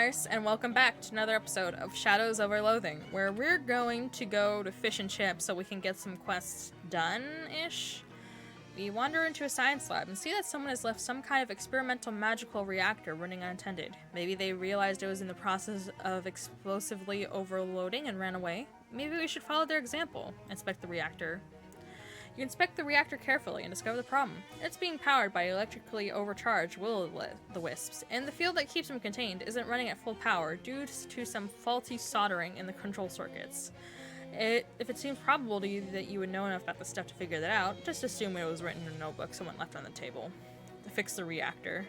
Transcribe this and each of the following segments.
guys, and welcome back to another episode of Shadows Over Loathing, where we're going to go to Fish and Chip so we can get some quests done-ish. We wander into a science lab and see that someone has left some kind of experimental magical reactor running unattended. Maybe they realized it was in the process of explosively overloading and ran away. Maybe we should follow their example. Inspect the reactor. You inspect the reactor carefully and discover the problem. It's being powered by electrically overcharged will-o'-the-wisps, and the field that keeps them contained isn't running at full power due to some faulty soldering in the control circuits. If it seems probable to you that you would know enough about the stuff to figure that out, just assume it was written in a notebook someone left on the table. To fix the reactor.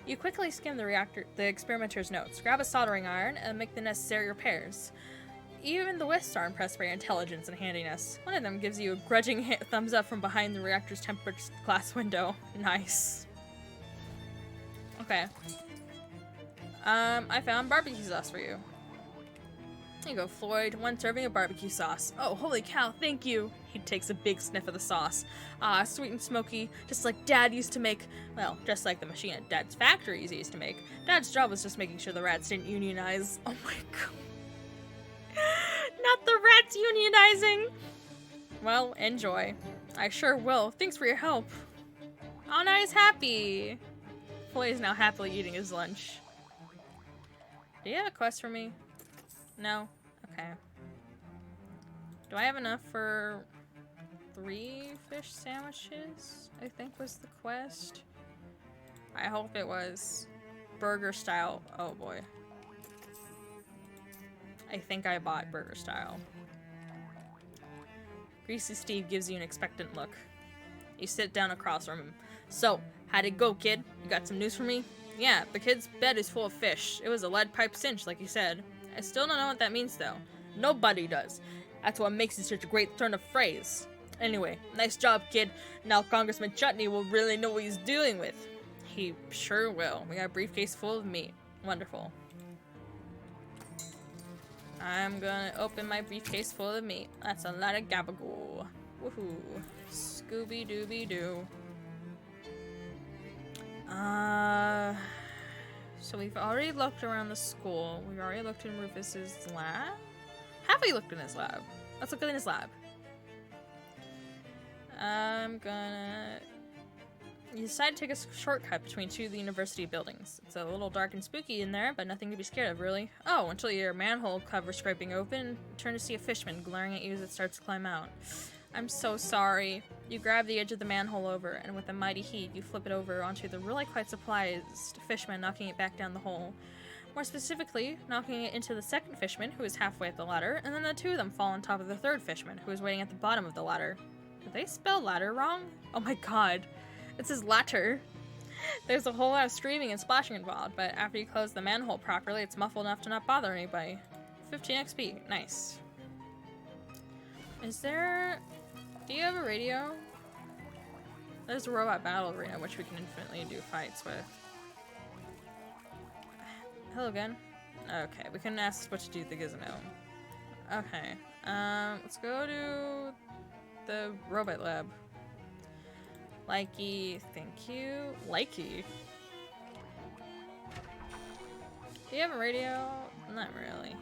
You quickly skim the experimenter's notes, grab a soldering iron, and make the necessary repairs. Even the wisps are impressed by your intelligence and handiness. One of them gives you a grudging thumbs up from behind the reactor's tempered glass window. Nice. Okay. I found barbecue sauce for you. Here you go, Floyd. 1 serving of barbecue sauce. Oh, holy cow, thank you. He takes a big sniff of the sauce. Ah, sweet and smoky, just like Dad used to make. Well, just like the machine at Dad's factories used to make. Dad's job was just making sure the rats didn't unionize. Oh my god. Not the rats unionizing! Well, enjoy. I sure will. Thanks for your help. Oh, now he's happy. Floyd is now happily eating his lunch. Do you have a quest for me? No? Okay. Do I have enough for 3 fish sandwiches? I think was the quest. I hope it was. Burger style. Oh boy. I think I bought burger style. Greasy Steve gives you an expectant look. You sit down across from him. So, how'd it go, kid? You got some news for me? Yeah, the kid's bed is full of fish. It was a lead pipe cinch, like you said. I still don't know what that means, though. Nobody does. That's what makes it such a great turn of phrase. Anyway, nice job, kid. Now Congressman Chutney will really know what he's dealing with. He sure will. We got a briefcase full of meat. Wonderful. I'm gonna open my briefcase full of meat. That's a lot of gabagool. Woohoo. Scooby-Dooby-Doo. So we've already looked around the school. We've already looked in Rufus's lab. Have we looked in his lab? Let's look in his lab. You decide to take a shortcut between 2 of the university buildings. It's a little dark and spooky in there, but nothing to be scared of, really. Oh, until your manhole cover scraping open, turn to see a fishman glaring at you as it starts to climb out. I'm so sorry. You grab the edge of the manhole over, and with a mighty heat, you flip it over onto the really quite surprised fishman, knocking it back down the hole. More specifically, knocking it into the second fishman, who is halfway up the ladder, and then the 2 of them fall on top of the third fishman, who is waiting at the bottom of the ladder. Did they spell ladder wrong? Oh my god. It says latter. There's a whole lot of screaming and splashing involved, but after you close the manhole properly, it's muffled enough to not bother anybody. 15 XP. Nice. Is there... Do you have a radio? There's a robot battle arena, which we can infinitely do fights with. Hello again. Okay, we can ask what to do with the gizmo. Okay. Let's go to the robot lab. Likey, thank you. Likey. Do you have a radio? Not really.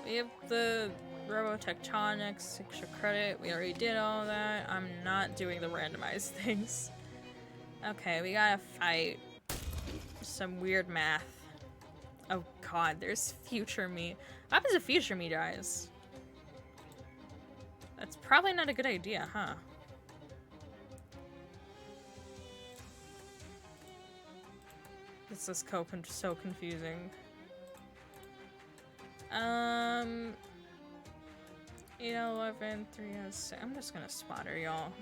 We have the Robotectonics, extra credit. We already did all that. I'm not doing the randomized things. Okay, we gotta fight some weird math. Oh god, there's future me. What happens if future me dies? That's probably not a good idea, huh? This is so confusing. 811, 306. I'm just gonna spotter y'all.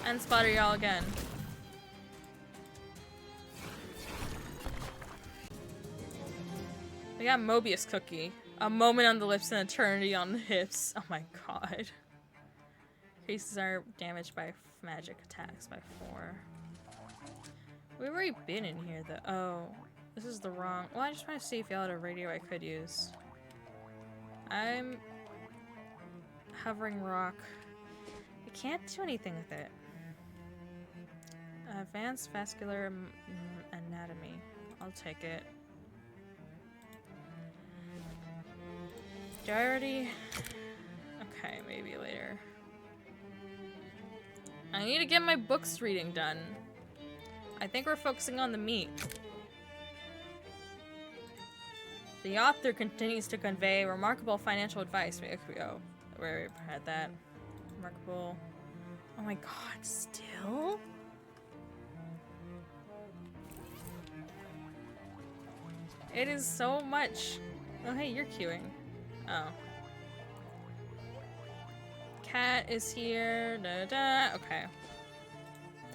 And spotter y'all again. We got Mobius Cookie. A moment on the lips and eternity on the hips. Oh my god. Increases our damage by magic attacks by 4. We've already been in here though. Oh, this is the wrong... Well, I just want to see if y'all had a radio I could use. I'm... Hovering rock. I can't do anything with it. Advanced vascular anatomy. I'll take it. Do I already... Okay, maybe later. I need to get my books reading done. I think we're focusing on the meat. The author continues to convey remarkable financial advice. Wait, we go. Where we had that. Remarkable. Oh my god, still? It is so much. Oh, hey, you're queuing. Oh. Cat is here. Da da. Okay.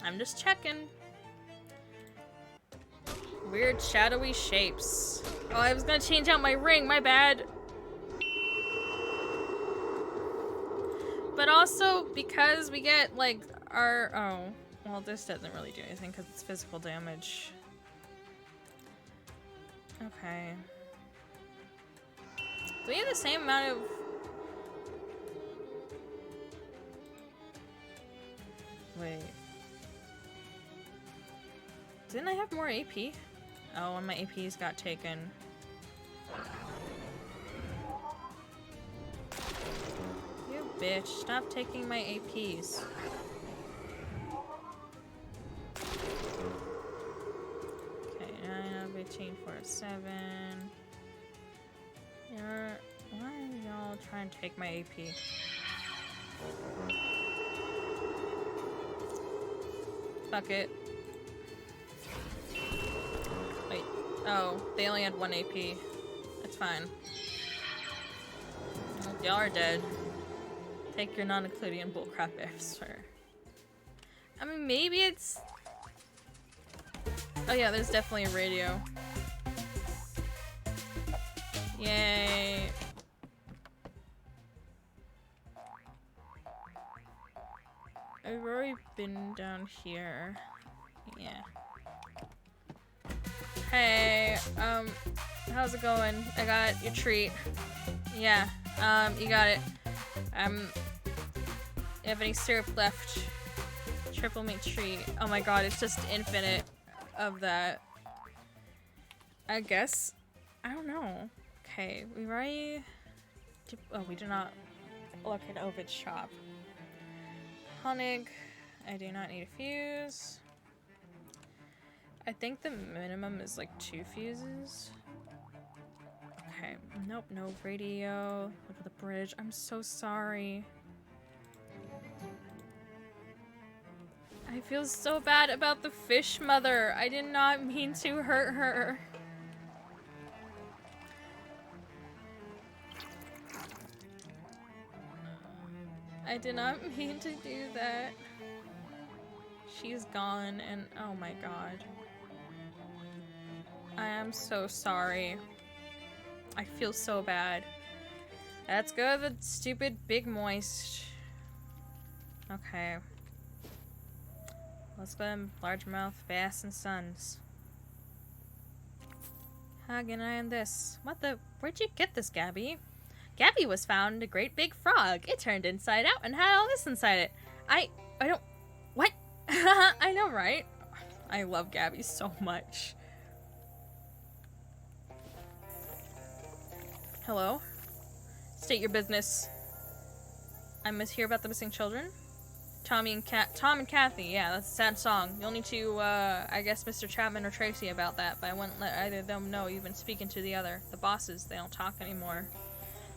I'm just checking. Weird shadowy shapes. Oh, I was gonna change out my ring. My bad. But also, because we get, like, our... Oh. Well, this doesn't really do anything because it's physical damage. Okay. Do we have the same amount of... Wait. Didn't I have more AP? Oh, and my APs got taken. You bitch, stop taking my APs. Okay, 9 of 18 for a 7. Why are y'all trying to take my AP? Fuck it. Wait. Oh, they only had 1 AP. That's fine. Y'all are dead. Take your non-Euclidean bullcrap, I swear. I mean, maybe it's... Oh yeah, there's definitely a radio. Yay. I've already been down here. Yeah. Hey, how's it going? I got your treat. Yeah, you got it. You have any syrup left? Triple meat treat. Oh my god, it's just infinite of that. I guess. I don't know. Okay, we've already... Oh, we did not look at Ovid's shop. Honig. I do not need a fuse. I think the minimum is like 2 fuses. Okay. Nope, no radio. Look at the bridge. I'm so sorry. I feel so bad about the fish mother. I did not mean to hurt her. I did not mean to do that. She's gone and oh my god. I am so sorry. I feel so bad. Let's go to the stupid big moist. Okay. Let's go to largemouth bass and sons. How can I end this? What the? Where'd you get this, Gabby? Gabby was found a great big frog. It turned inside out and had all this inside it. I don't... What? I know, right? I love Gabby so much. Hello? State your business. I must hear about the missing children. Tom and Kathy, yeah, that's a sad song. You'll need to, I guess Mr. Chapman or Tracy about that, but I wouldn't let either of them know you've been speaking to the other. The bosses, they don't talk anymore.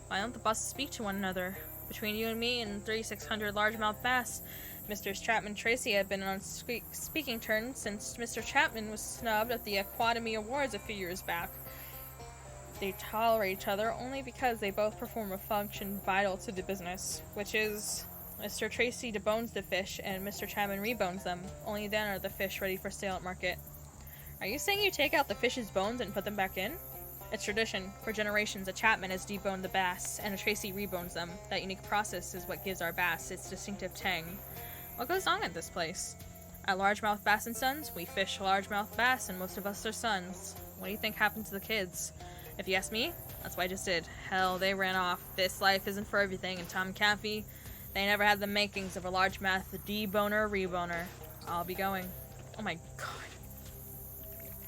Why don't the bosses speak to one another? Between you and me and 3,600 largemouth bass, Mr. Chapman and Tracy have been on speaking terms since Mr. Chapman was snubbed at the Aquademy Awards a few years back. They tolerate each other only because they both perform a function vital to the business, which is Mr. Tracy debones the fish and Mr. Chapman rebones them. Only then are the fish ready for sale at market. Are you saying you take out the fish's bones and put them back in? It's tradition. For generations, a Chapman has deboned the bass, and a Tracy rebones them. That unique process is what gives our bass its distinctive tang. What goes on at this place? At Largemouth Bass & Sons, we fish largemouth bass, and most of us are sons. What do you think happened to the kids? If you ask me, that's what I just did. Hell, they ran off. This life isn't for everything, and Tom and Kathy, they never had the makings of a largemouth deboner or reboner. I'll be going. Oh my god.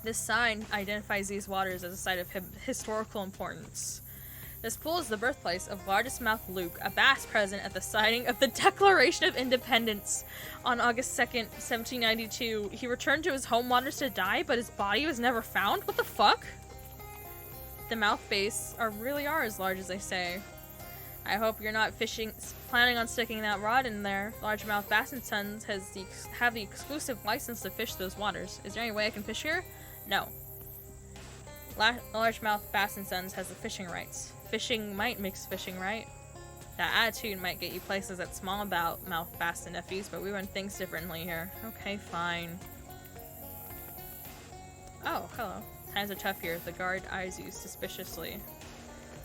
This sign identifies these waters as a site of historical importance. This pool is the birthplace of largest-mouth Luke, a bass present at the signing of the Declaration of Independence on August 2nd, 1792. He returned to his home waters to die, but his body was never found? What the fuck? The mouth bass really are as large as they say. I hope you're not planning on sticking that rod in there. Largemouth Bass & Sons have the exclusive license to fish those waters. Is there any way I can fish here? No. Largemouth Bass & Sons has the fishing rights. Fishing might mix fishing, right? That attitude might get you places at smallmouth bass and nephews, but we run things differently here. Okay, fine. Oh, hello. Times are tough here. The guard eyes you suspiciously.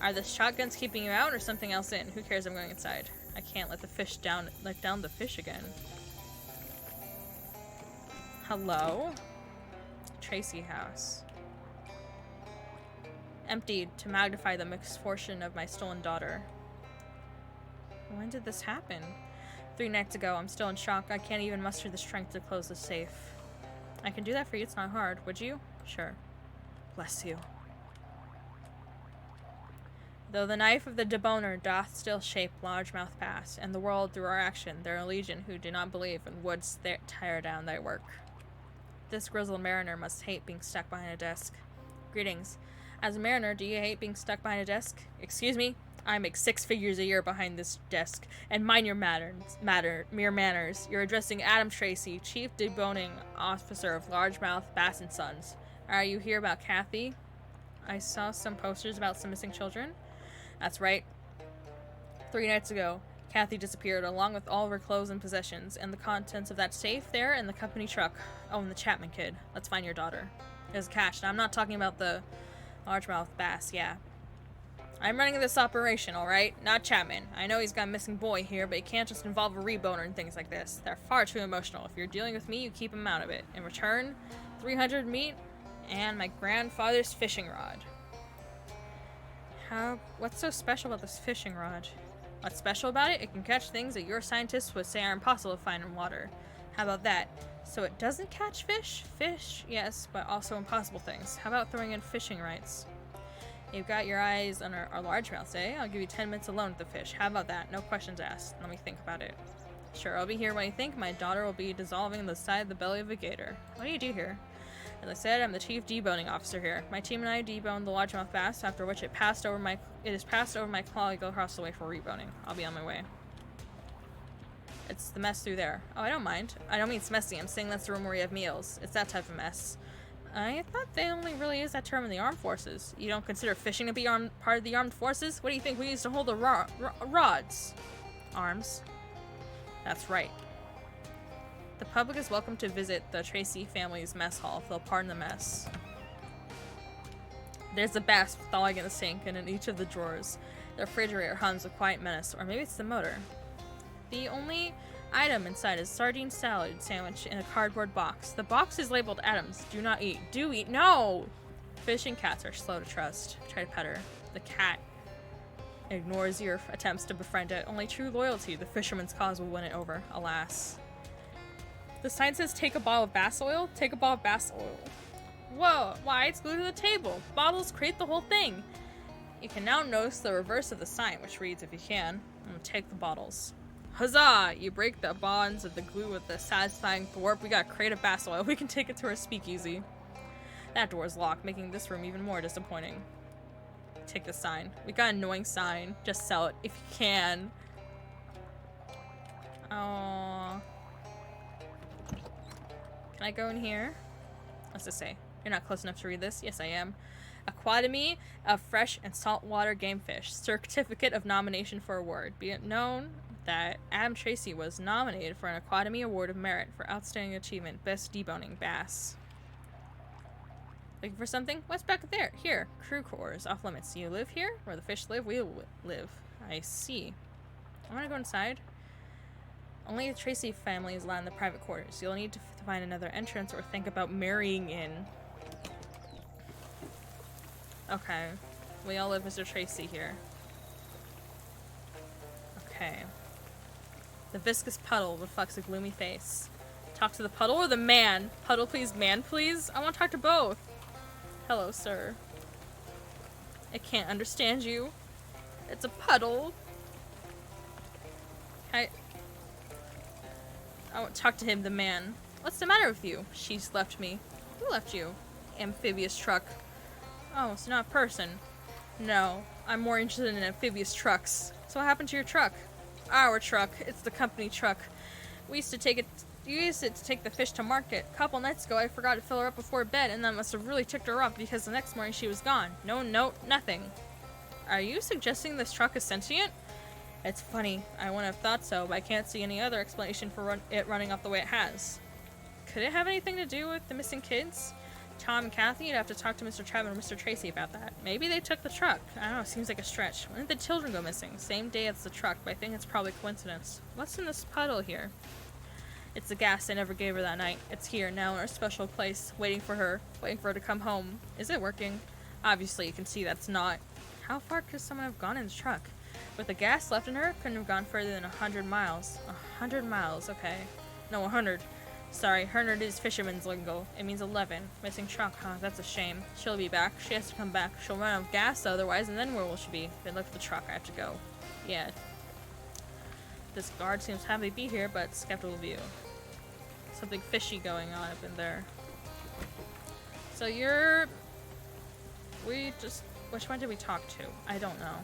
Are the shotguns keeping you out or something else in? Who cares? I'm going inside. I can't let down the fish again. Hello? Tracy house. Emptied to magnify the misfortune of my stolen daughter. When did this happen? 3 nights ago. I'm still in shock. I can't even muster the strength to close the safe. I can do that for you. It's not hard. Would you? Sure. Bless you. Though the knife of the deboner doth still shape largemouth bass, and the world through our action, there are legion who do not believe and would tear down thy work. This grizzled mariner must hate being stuck behind a desk. Greetings. As a mariner, do you hate being stuck behind a desk? Excuse me? I make 6 figures a year behind this desk, and mind your mere manners. You're addressing Adam Tracy, Chief Deboning Officer of Largemouth Bass & Sons. Are you here about Kathy? I saw some posters about some missing children. That's right. 3 nights ago, Kathy disappeared, along with all of her clothes and possessions, and the contents of that safe there in the company truck. Oh, and the Chapman kid. Let's find your daughter. There's cash. Now, I'm not talking about the largemouth bass, yeah. I'm running this operation, alright? Not Chapman. I know he's got a missing boy here, but he can't just involve a reboner and things like this. They're far too emotional. If you're dealing with me, you keep him out of it. In return, 300 meat and my grandfather's fishing rod. What's so special about this fishing rod? What's special about it? It can catch things that your scientists would say are impossible to find in water. How about that? So it doesn't catch fish? Fish, yes, but also impossible things. How about throwing in fishing rights? You've got your eyes on our largemouths, eh? I'll give you 10 minutes alone with the fish. How about that? No questions asked. Let me think about it. Sure, I'll be here when you think. My daughter will be dissolving the side of the belly of a gator. What do you do here? As I said, I'm the chief deboning officer here. My team and I deboned the largemouth bass, after which it is passed over my colleague across the way for reboning. I'll be on my way. It's the mess through there. Oh, I don't mind. I don't mean it's messy. I'm saying that's the room where you have meals. It's that type of mess. I thought they only really use that term in the armed forces. You don't consider fishing to be part of the armed forces? What do you think we use to hold the rods? Arms. That's right. The public is welcome to visit the Tracy family's mess hall if they'll pardon the mess. There's a bass thawing in the sink and in each of the drawers. The refrigerator hums with quiet menace, or maybe it's the motor. The only item inside is sardine salad sandwich in a cardboard box. The box is labeled Adams. Do not eat. Do eat. No! Fish and cats are slow to trust. Try to pet her. The cat ignores your attempts to befriend it. Only true loyalty, the fisherman's cause, will win it over. Alas. The sign says take a bottle of bass oil. Take a bottle of bass oil. Whoa, why? It's glued to the table. Bottles create the whole thing. You can now notice the reverse of the sign, which reads, if you can, take the bottles. Huzzah! You break the bonds of the glue with the satisfying thwart. We got creative bass oil. We can take it to our speakeasy. That door is locked, making this room even more disappointing. Take the sign. We got an annoying sign. Just sell it if you can. Aww. Can I go in here? What's this say? You're not close enough to read this? Yes, I am. Aquademy of Fresh and Saltwater Game Fish. Certificate of Nomination for Award. Be it known that Adam Tracy was nominated for an Aquademy Award of Merit for Outstanding Achievement, Best Deboning Bass. Looking for something? What's back there? Here. Crew quarters. Off limits. You live here? Where the fish live, we live. I see. I want to go inside. Only the Tracy family is allowed in the private quarters. You'll need to find another entrance or think about marrying in. Okay. We all live Mr. Tracy here. Okay. The viscous puddle reflects a gloomy face. Talk to the puddle or the man? Puddle please, man please? I want to talk to both. Hello, sir. I can't understand you. It's a puddle. I want to talk to him, the man. What's the matter with you? She's left me. Who left you? Amphibious truck. Oh, it's not a person. No, I'm more interested in amphibious trucks. So what happened to your truck? Our truck. It's the company truck. We used it to take the fish to market. A couple nights ago, I forgot to fill her up before bed, and that must have really ticked her off because the next morning she was gone. No note, nothing. Are you suggesting this truck is sentient? It's funny. I wouldn't have thought so, but I can't see any other explanation for it running off the way it has. Could it have anything to do with the missing kids? Tom and Kathy, you'd have to talk to Mr. Chapman or Mr. Tracy about that. Maybe they took the truck. I don't know, seems like a stretch. When did the children go missing? Same day as the truck, but I think it's probably coincidence. What's in this puddle here? It's the gas I never gave her that night. It's here, now in our special place, waiting for her to come home. Is it working? Obviously, you can see that's not. How far could someone have gone in the truck? With the gas left in her, couldn't have gone further than 100 miles. 100 miles, okay. No, 100. Sorry, 100 is fisherman's lingo. It means 11. Missing truck, huh? That's a shame. She'll be back. She has to come back. She'll run out of gas otherwise, and then where will she be? Good luck for the truck. I have to go. Yeah. This guard seems happy to be here, but skeptical view. Something fishy going on up in there. So which one did we talk to? I don't know.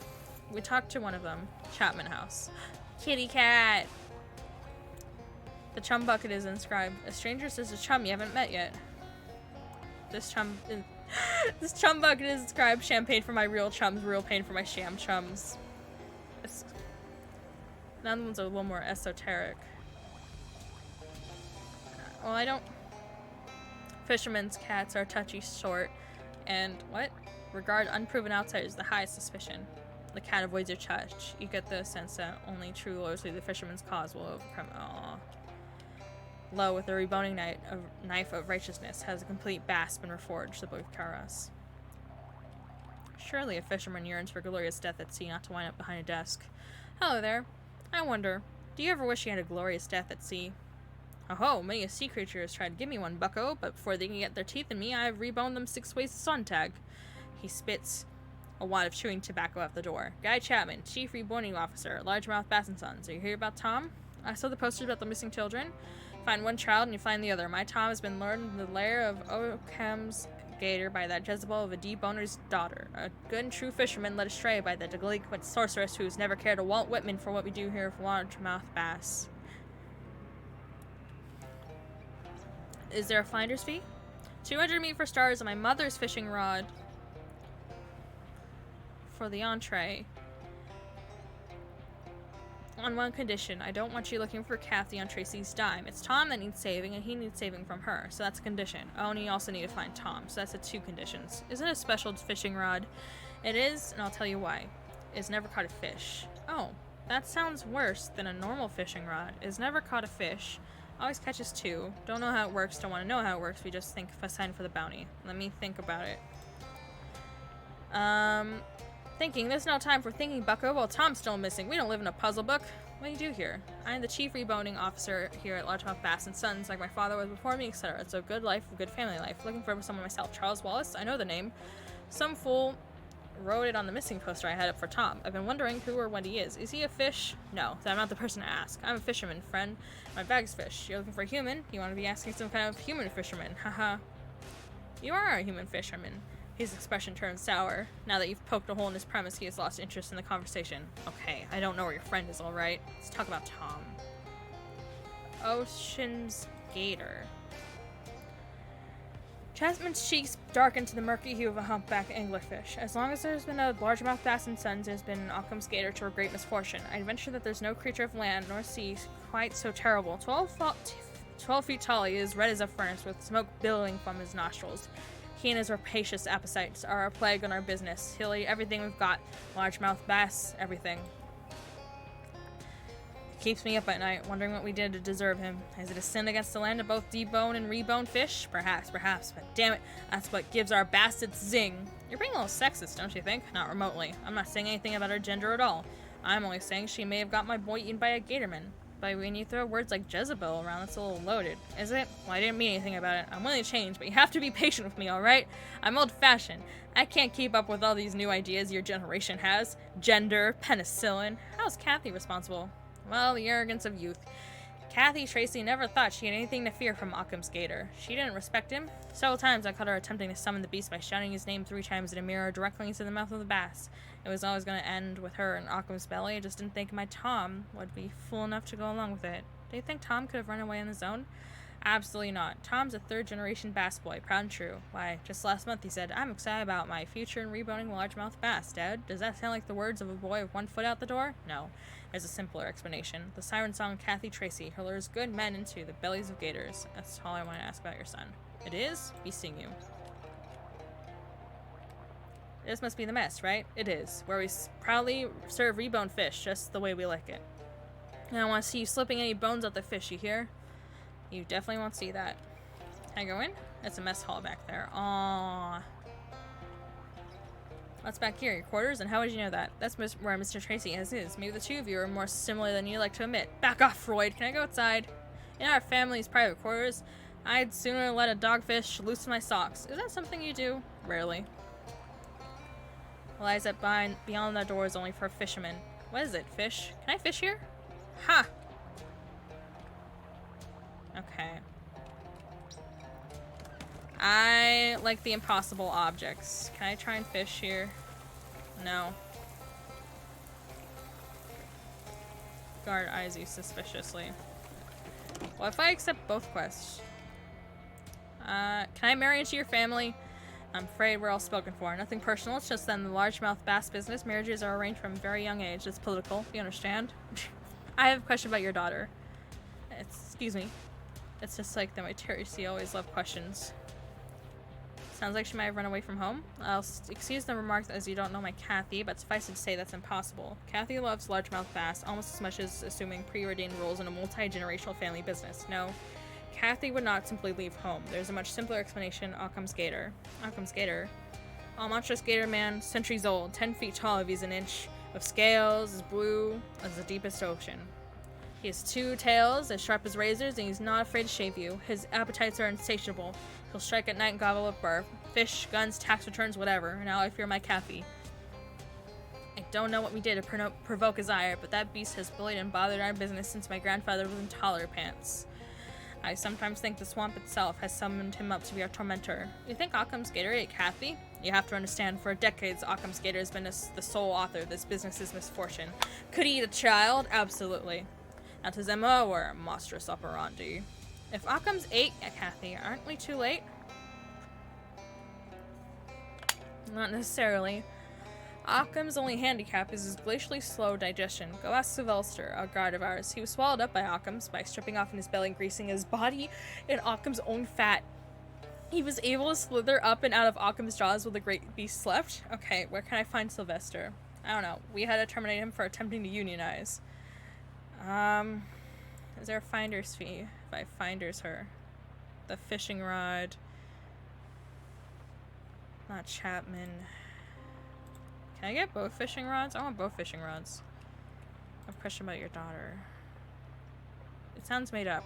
We talked to one of them. Chapman House. Kitty cat! The chum bucket is inscribed. A stranger says a chum you haven't met yet. This chum bucket is inscribed. Champagne for my real chums, real pain for my sham chums. Now the ones are a little more esoteric. Well, I don't. Fishermen's cats are touchy sort, and what? Regard unproven outsiders the highest suspicion. The cat avoids your touch. You get the sense that only true loyalty to the fisherman's cause will overcome. Aww. Lo, with the reboning knife of righteousness, has a complete basp and reforged the book of Karas. Surely a fisherman yearns for glorious death at sea, not to wind up behind a desk. Hello there. I wonder, do you ever wish you had a glorious death at sea? Oh, many a sea creature has tried to give me one, bucko, but before they can get their teeth in me, I've reboned them 6 ways to Sontag. He spits a wad of chewing tobacco out the door. Guy Chapman, Chief Reboning Officer, Largemouth Bass & Sons. Are you here about Tom? I saw the posters about the missing children. Find one child and you find the other. My Tom has been lured into the lair of Ockham's gator by that Jezebel of a deboner's daughter. A good and true fisherman led astray by the delinquent sorceress who's never cared a Walt Whitman for what we do here for largemouth bass. Is there a finder's fee? 200 meat for stars and my mother's fishing rod for the entree. On one condition, I don't want you looking for Kathy on Tracy's dime. It's Tom that needs saving, and he needs saving from her, so that's a condition. Oh, and you also need to find Tom, so that's the 2 conditions. Isn't it a special fishing rod? It is, and I'll tell you why. It's never caught a fish. Oh, that sounds worse than a normal fishing rod. It's never caught a fish. Always catches 2. Don't know how it works, don't want to know how it works, we just think of a sign for the bounty. Let me think about it. Thinking. There's no time for thinking, bucko. Well, Tom's still missing. We don't live in a puzzle book. What do you do here? I'm the chief reboning officer here at Largemouth Bass & Sons, like my father was before me, etc. It's a good life, a good family life. Looking for someone myself. Charles Wallace? I know the name. Some fool wrote it on the missing poster I had up for Tom. I've been wondering who or what he is. Is he a fish? No, I'm not the person to ask. I'm a fisherman, friend. My bag's fish. You're looking for a human? You want to be asking some kind of human fisherman. Haha. You are a human fisherman. His expression turned sour. Now that you've poked a hole in his premise, he has lost interest in the conversation. Okay, I don't know where your friend is, alright? Let's talk about Tom. Ocean's Gator. Chapman's cheeks darkened to the murky hue of a humpback anglerfish. As long as there's been a largemouth Bass & Sons, there's been Occam's Gator to a great misfortune. I'd venture that there's no creature of land nor sea quite so terrible. 12 feet tall, he is red as a furnace, with smoke billowing from his nostrils. He and his rapacious appetites are a plague on our business. He'll eat everything we've got. Largemouth bass, everything. It keeps me up at night, wondering what we did to deserve him. Is it a sin against the land to both debone and rebone fish? Perhaps, but damn it, that's what gives our bastards zing. You're being a little sexist, don't you think? Not remotely. I'm not saying anything about her gender at all. I'm only saying she may have got my boy eaten by a gatorman. But when you throw words like Jezebel around, that's a little loaded. Is it? Well, I didn't mean anything about it. I'm willing to change, but you have to be patient with me, alright? I'm old-fashioned. I can't keep up with all these new ideas your generation has. Gender, penicillin. How's Kathy responsible? Well, the arrogance of youth. Kathy Tracy never thought she had anything to fear from Occam's Gator. She didn't respect him. Several times I caught her attempting to summon the beast by shouting his name 3 times in a mirror directly into the mouth of the bass. It was always going to end with her in Occam's belly. I just didn't think my Tom would be fool enough to go along with it. Do you think Tom could have run away on his own? Absolutely not. Tom's a 3rd-generation bass boy, proud and true. Why, just last month he said, I'm excited about my future in reboning largemouth bass, Dad. Does that sound like the words of a boy with 1 foot out the door? No. There's a simpler explanation. The siren song Kathy Tracy lures good men into the bellies of gators. That's all I want to ask about your son. It is? We sing you. This must be the mess, right? It is. Where we proudly serve reboned fish, just the way we like it. I don't want to see you slipping any bones out the fish, you hear? You definitely won't see that. Can I go in? It's a mess hall back there. Aww. What's back here? Your quarters? And how would you know that? That's where Mr. Tracy has his. Maybe the 2 of you are more similar than you like to admit. Back off, Freud. Can I go outside? In our family's private quarters, I'd sooner let a dogfish loose my socks. Is that something you do? Rarely. Lies that beyond the door is only for fishermen. What is it? Fish? Can I fish here? Ha! Okay. I like the impossible objects. Can I try and fish here? No. Guard eyes you suspiciously. Well, if I accept both quests... can I marry into your family? I'm afraid we're all spoken for. Nothing personal, it's just that in the largemouth bass business, marriages are arranged from a very young age. It's political, you understand? I have a question about your daughter. Excuse me. It's just like that my Tracy always loved questions. Sounds like she might have run away from home. I'll excuse the remarks as you don't know my Kathy, but suffice it to say that's impossible. Kathy loves largemouth bass almost as much as assuming preordained roles in a multi-generational family business. No. Kathy would not simply leave home. There's a much simpler explanation. Occam's Gator. Occam's Gator? Oh, monstrous gator man, centuries old, 10 feet tall if he's an inch, of scales, as blue as the deepest ocean. He has 2 tails, as sharp as razors, and he's not afraid to shave you. His appetites are insatiable. He'll strike at night and gobble up barf. Fish, guns, tax returns, whatever. Now I fear my Kathy. I don't know what we did to provoke his ire, but that beast has bullied and bothered our business since my grandfather was in taller pants. I sometimes think the swamp itself has summoned him up to be our tormentor. You think Occam's Gator ate Kathy? You have to understand, for decades, Occam's Gator has been the sole author of this business's misfortune. Could he eat a child? Absolutely. Not his MO or monstrous operandi. If Occam's ate Kathy, aren't we too late? Not necessarily. Occam's only handicap is his glacially slow digestion. Go ask Sylvester, a guard of ours. He was swallowed up by Occam's by stripping off in his belly and greasing his body in Occam's own fat. He was able to slither up and out of Occam's jaws while the great beast slept. Okay, where can I find Sylvester? I don't know. We had to terminate him for attempting to unionize. Is there a finder's fee if I finders her? The fishing rod. Not Chapman. Can I get both fishing rods? I want both fishing rods. I have a question about your daughter. It sounds made up.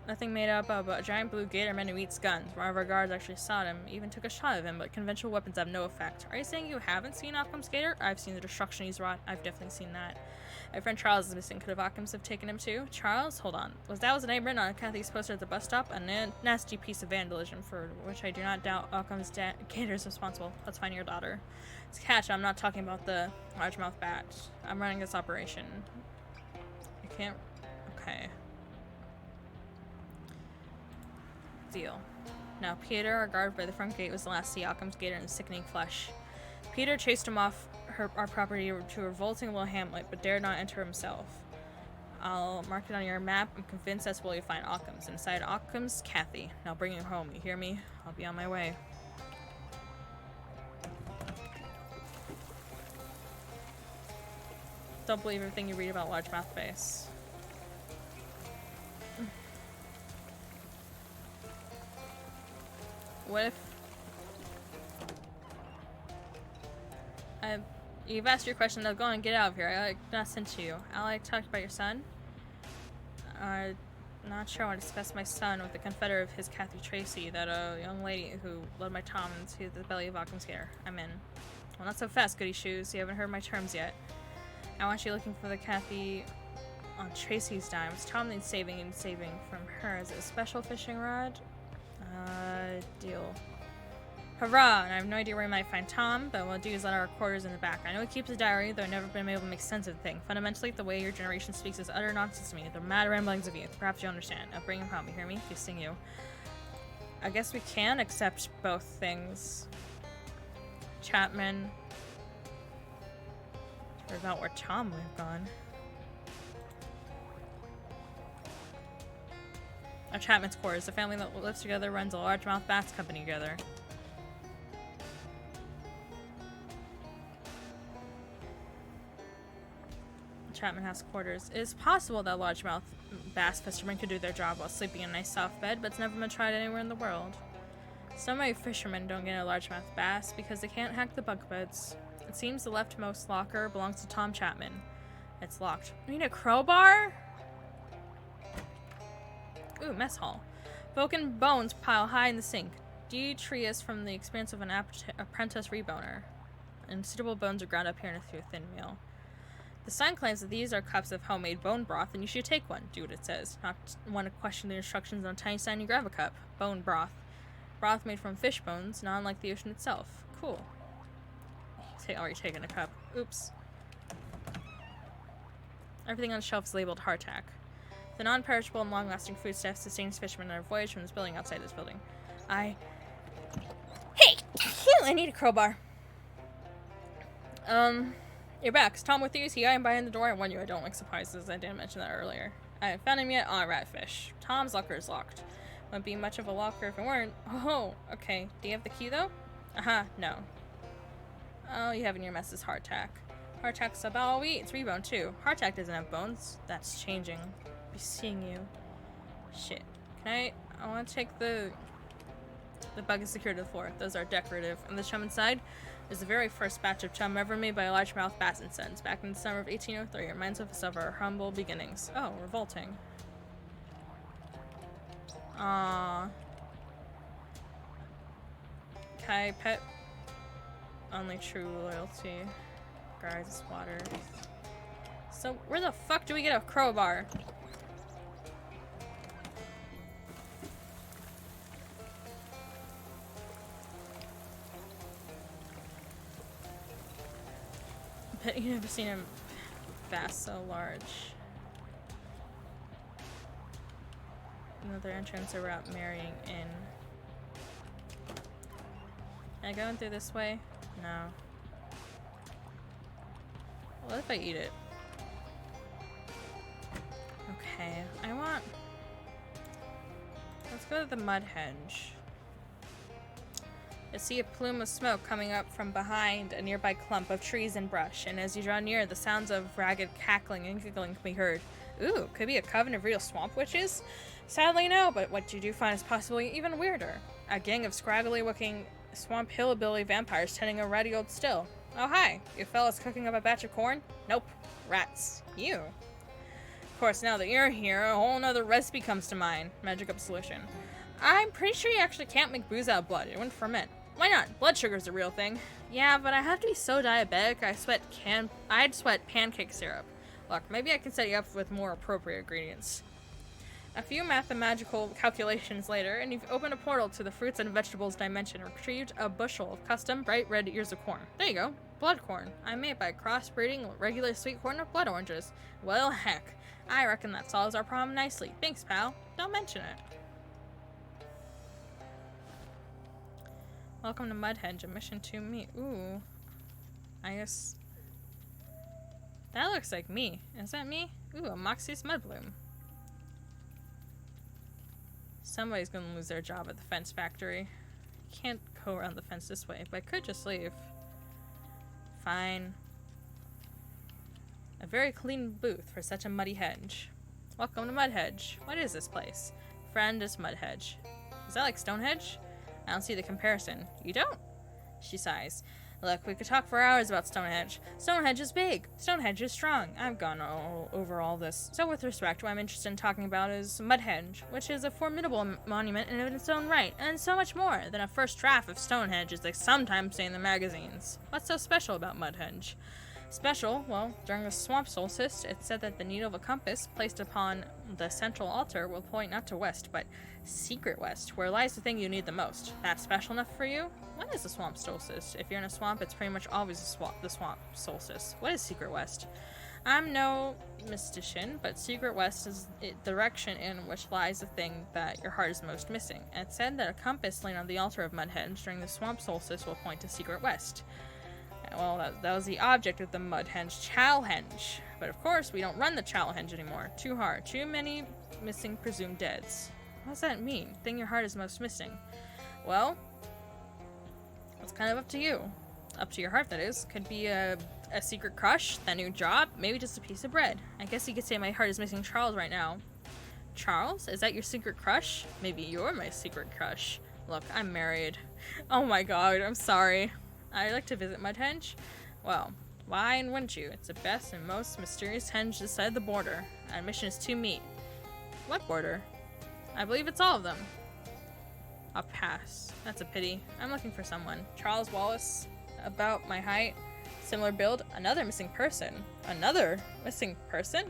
Nothing made up about a giant blue gator man who eats guns. One of our guards actually saw him, even took a shot of him, but conventional weapons have no effect. Are you saying you haven't seen Occam's Gator? I've seen the destruction he's wrought. I've definitely seen that. My friend Charles is missing. Could have Occam's have taken him too? Charles? Hold on. Was a name written on Kathy's poster at the bus stop? A nasty piece of vandalism for which I do not doubt Occam's Gator is responsible. Let's find your daughter. It's catch. I'm not talking about the largemouth bat. I'm running this operation. I can't... Okay. Deal. Now, Peter, our guard by the front gate, was the last to see Occam's Gator in the sickening flesh. Peter chased him off our property to a revolting little hamlet, but dared not enter himself. I'll mark it on your map. I'm convinced that's where you'll find Occam's. Inside Occam's, Kathy. Now bring you home. You hear me? I'll be on my way. Don't believe everything you read about largemouth bass. What if... You've asked your question, now go on, get out of here. I not sent to you. I talked about your son. Not sure I want to discuss my son with the confederate of his, Kathy Tracy, that young lady who led my Tom into the belly of Occam's I'm in. Well, not so fast, goody shoes. You haven't heard my terms yet. I want you looking for the Kathy on Tracy's dime. It's Tom needs saving and saving from her. Is it a special fishing rod? Deal. Hurrah! And I have no idea where I might find Tom, but what we'll do is let our quarters in the back. I know he keeps a diary, though I've never been able to make sense of the thing. Fundamentally, the way your generation speaks is utter nonsense to me. The mad ramblings of youth. Perhaps you understand. Now bring him home, you hear me? Kissing you. I guess we can accept both things. Chapman. Or about where Tom would have gone. Chapman's quarters. The family that lives together runs a largemouth bass company together. Chapman House quarters. It is possible that largemouth bass fishermen could do their job while sleeping in a nice soft bed, but it's never been tried anywhere in the world. Some of fishermen don't get a largemouth bass because they can't hack the bunk beds. It seems the leftmost locker belongs to Tom Chapman. It's locked. We need a crowbar? Ooh, mess hall. Broken bones pile high in the sink. Detritus from the experience of an apprentice reboner. And suitable bones are ground up here through a thin meal. The sign claims that these are cups of homemade bone broth, and you should take one. Do what it says. Not want to question the instructions on a tiny sign, you grab a cup. Bone broth. Broth made from fish bones, not unlike the ocean itself. Cool. Already taken a cup. Oops. Everything on the shelf is labeled hardtack. The non-perishable and long-lasting foodstuff sustains fishermen on a voyage from this building outside this building. Hey! I need a crowbar. You're back. Is Tom with you? Is he hiding behind the door? I warn you, I don't like surprises. I didn't mention that earlier. I haven't found him yet. Ah, ratfish. Tom's locker is locked. Wouldn't be much of a locker if it weren't. Oh, okay. Do you have the key, though? No. Oh, you have in your mess is hardtack. Hardtack's about all we eat. It's rebone, too. Hardtack doesn't have bones. That's changing. Be seeing you. Shit. I want to take the bug is secured to the floor. Those are decorative. And the chum inside is the very first batch of chum ever made by a largemouth bass and sons back in the summer of 1803. It reminds us of our humble beginnings. Oh, revolting. Aww. Kai pet. Only true loyalty. Guards water. So where the fuck do we get a crowbar? Bet you've never seen a bass so large. Another entrance or route marrying in. Am I going through this way? No. What if I eat it? Okay, let's go to the mud hedge. I see a plume of smoke coming up from behind a nearby clump of trees and brush, and as you draw near, the sounds of ragged cackling and giggling can be heard. Ooh, could be a coven of real swamp witches? Sadly, no, but what you do find is possibly even weirder. A gang of scraggly-looking swamp hillbilly vampires tending a ratty old still. Oh, hi. You fellas cooking up a batch of corn? Nope. Rats. You. Of course, now that you're here, a whole nother recipe comes to mind. Magic up solution. I'm pretty sure you actually can't make booze out of blood. It wouldn't ferment. Why not? Blood sugar's a real thing. Yeah, but I have to be so diabetic, I'd sweat pancake syrup. Look, maybe I can set you up with more appropriate ingredients. A few mathematical calculations later, and you've opened a portal to the fruits and vegetables dimension and retrieved a bushel of custom bright red ears of corn. There you go. Blood corn. I made by crossbreeding regular sweet corn with blood oranges. Well, heck. I reckon that solves our problem nicely. Thanks, pal. Don't mention it. Welcome to Mudhedge, a mission to me. Ooh. I guess... that looks like me. Is that me? Ooh, a Moxie's Mudbloom. Somebody's gonna lose their job at the fence factory. Can't go around the fence this way, but I could just leave. Fine. A very clean booth for such a muddy hedge. Welcome to Mudhedge. What is this place? Friend is Mudhedge. Is that like Stonehenge? I don't see the comparison. You don't? She sighs. Look, we could talk for hours about Stonehenge. Stonehenge is big. Stonehenge is strong. I've gone over all this. So with respect, what I'm interested in talking about is Mudhenge, which is a formidable monument in its own right, and so much more than a first draft of Stonehenge as they sometimes say in the magazines. What's so special about Mudhenge? Special? Well, during the swamp solstice, it's said that the needle of a compass placed upon the central altar will point not to west, but secret west, where lies the thing you need the most. That's special enough for you? When is the swamp solstice? If you're in a swamp, it's pretty much always the swamp solstice. What is secret west? I'm no mystician, but secret west is the direction in which lies the thing that your heart is most missing. And it's said that a compass laid on the altar of Mudhenge during the swamp solstice will point to secret west. Well, that was the object of the Mudhenge challenge. But of course, we don't run the challenge anymore. Too hard. Too many missing presumed deads. What does that mean? Thing your heart is most missing. Well, it's kind of up to you. Up to your heart, that is. Could be a secret crush, that new job, maybe just a piece of bread. I guess you could say my heart is missing Charles right now. Charles? Is that your secret crush? Maybe you're my secret crush. Look, I'm married. Oh my god, I'm sorry. I'd like to visit Mudhenge. Well, why and wouldn't you? It's the best and most mysterious henge this side of the border. Admission is to meet. What border? I believe it's all of them. I'll pass. That's a pity. I'm looking for someone. Charles Wallace, about my height, similar build, another missing person. Another missing person?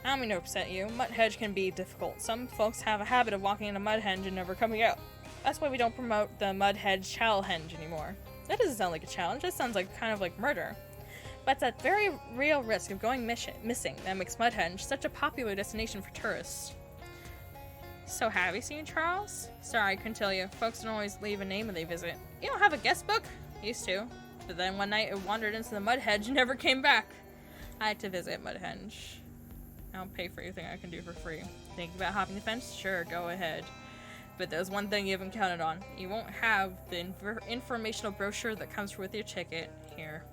I don't mean to upset you. Mudhenge can be difficult. Some folks have a habit of walking into Mudhenge and never coming out. That's why we don't promote the Mudhenge challenge anymore. That doesn't sound like a challenge. That sounds like kind of like murder. But it's that very real risk of going missing that makes Mudhenge such a popular destination for tourists. So have you seen Charles? Sorry, I couldn't tell you. Folks don't always leave a name when they visit. You don't have a guest book? Used to. But then one night it wandered into the Mudhenge and never came back. I had to visit Mudhenge. I don't pay for anything I can do for free. Think about hopping the fence? Sure, go ahead. But there's one thing you haven't counted on. You won't have the informational brochure that comes with your ticket. Here.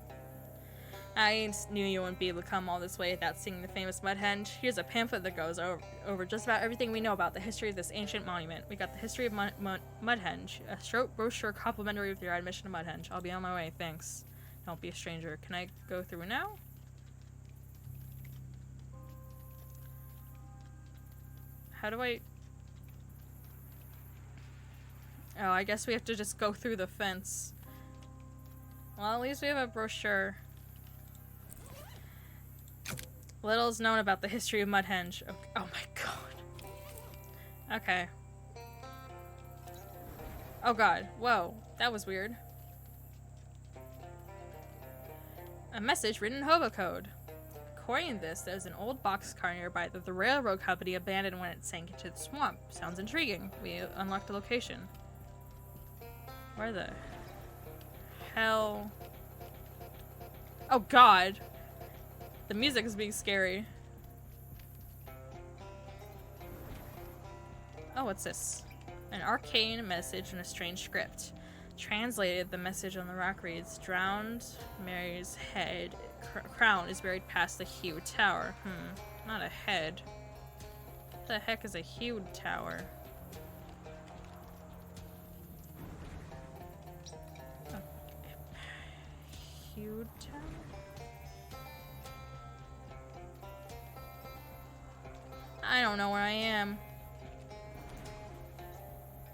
I knew you wouldn't be able to come all this way without seeing the famous Mudhenge. Here's a pamphlet that goes over just about everything we know about the history of this ancient monument. We got the history of Mudhenge, a short brochure complimentary with your admission to Mudhenge. I'll be on my way, thanks. Don't be a stranger. Can I go through now? How do I... Oh, I guess we have to just go through the fence. Well, at least we have a brochure. Little is known about the history of Mudhenge. Oh, oh my god. Okay. Oh god. Whoa. That was weird. A message written in hobo code. According to this, there's an old boxcar nearby that the railroad company abandoned when it sank into the swamp. Sounds intriguing. We unlocked the location. Where the hell? Oh god. The music is being scary. Oh, what's this? An arcane message in a strange script. Translated, the message on the rock reads, drowned Mary's head. Crown is buried past the huge tower. Not a head. What the heck is a huge tower? Huge tower? I don't know where I am.